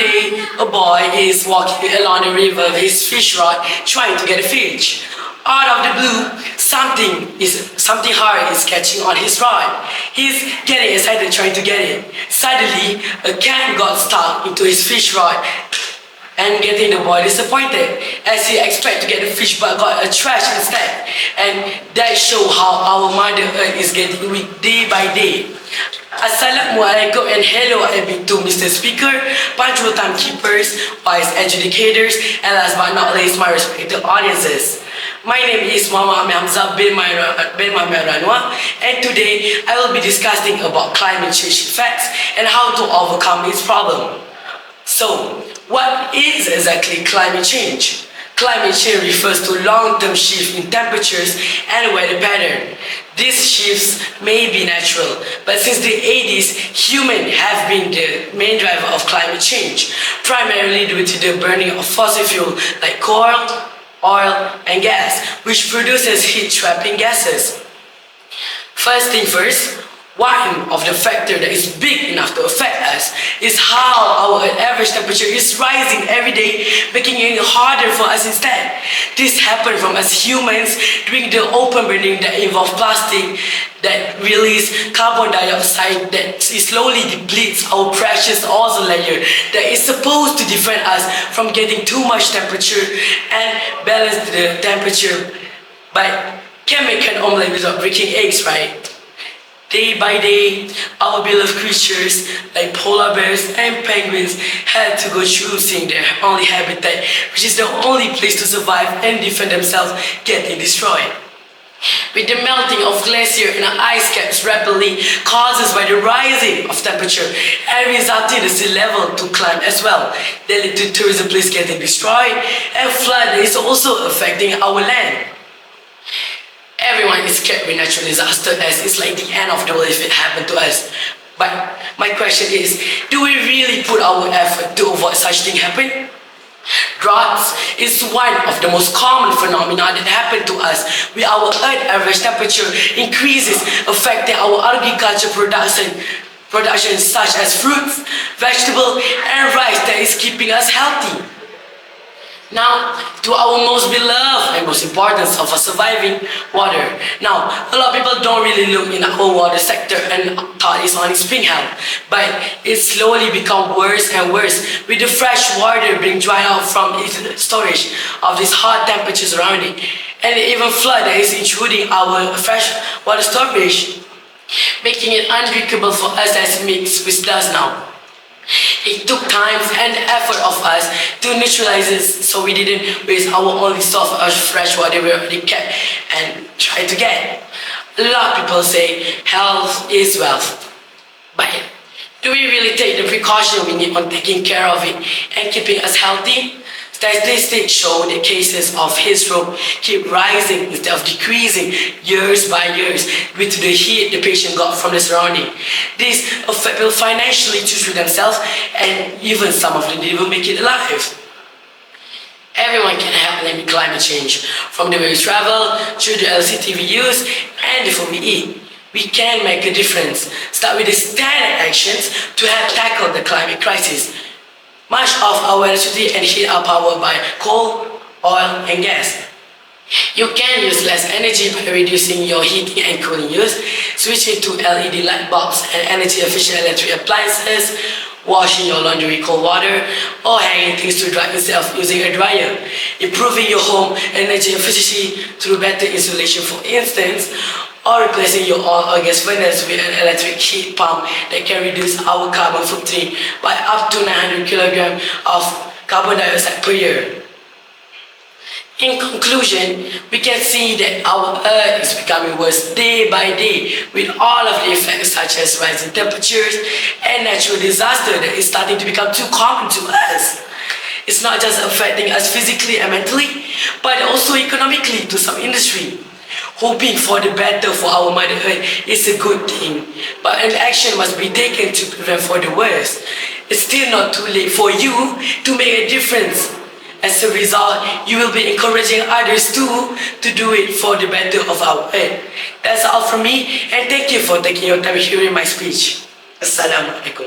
day, a boy is walking along the river with his fish rod trying to get a fish. Out of the blue, something hard is catching on his rod. He's getting excited trying to get it. Suddenly, a cat got stuck into his fish rod and getting the boy disappointed as he expected to get a fish but got a trash instead. And that shows how our Mother Earth is getting weak day by day. Assalamualaikum and hello to Mr. Speaker, punctual timekeepers, wise educators, and last but not least my respected audiences. My name is MUHAMAD HAMZAH bin Ranwa, and today I will be discussing about climate change effects and how to overcome its problem. So, what is exactly climate change? Climate change refers to long-term shift in temperatures and weather pattern. These shifts may be natural, but since the 80s, humans have been the main driver of climate change, primarily due to the burning of fossil fuel like coal, oil, and gas, which produces heat-trapping gases. First thing first, one of the factors that is big enough to affect us is how our average temperature is rising every day, making it harder for us instead. This happens from us humans doing the open burning that involves plastic that release carbon dioxide that slowly depletes our precious ozone layer that is supposed to defend us from getting too much temperature and balance the temperature. But can't make an omelette without breaking eggs, right? Day by day, our beloved creatures like polar bears and penguins had to go choosing their only habitat, which is the only place to survive and defend themselves, getting destroyed. With the melting of glaciers and ice caps rapidly caused by the rising of temperature and resulting in the sea level to climb as well, that led to tourism places getting destroyed and flood is also affecting our land. Everyone is scared with natural disaster as it's like the end of the world if it happened to us. But my question is, do we really put our effort to avoid such things happen? Droughts is one of the most common phenomena that happen to us with our Earth average temperature increases affecting our agriculture production such as fruits, vegetables, and rice that is keeping us healthy. Now, to our most beloved and most important of our surviving water. Now, a lot of people don't really look in our water sector and thought it's only spring health, but it slowly become worse and worse with the fresh water being dried out from its storage of these hot temperatures around it, and even flood that is intruding our fresh water storage, making it undrinkable for us as mixed with dust now. It took time and effort of us to neutralize this so we didn't waste our only source of fresh water we already kept and tried to get. A lot of people say health is wealth, but do we really take the precaution we need on taking care of it and keeping us healthy? Statistics show that cases of heat stroke keep rising instead of decreasing years by years due to the heat the patient got from the surrounding. This affects people financially to treat themselves, and even some of them didn't even make it alive. Everyone can help limit climate change, from the way we travel, through the LCD we use, and the food we eat. We can make a difference. Start with the standard actions to help tackle the climate crisis. Much of our electricity and heat are powered by coal, oil, and gas. You can use less energy by reducing your heating and cooling use, switching to LED light bulbs and energy-efficient electric appliances, washing your laundry with cold water, or hanging things to dry instead of using a dryer, improving your home energy efficiency through better insulation, for instance, or replacing your oil or gas furnace with an electric heat pump that can reduce our carbon footprint by up to 900 kilograms of carbon dioxide per year. In conclusion, we can see that our Earth is becoming worse day by day with all of the effects such as rising temperatures and natural disaster that is starting to become too common to us. It's not just affecting us physically and mentally, but also economically to some industry. Hoping for the better for our Mother Earth is a good thing, but an action must be taken to prevent for the worst. It's still not too late for you to make a difference. As a result, you will be encouraging others too to do it for the better of our Earth. That's all from me, and thank you for taking your time hearing my speech. Assalamualaikum.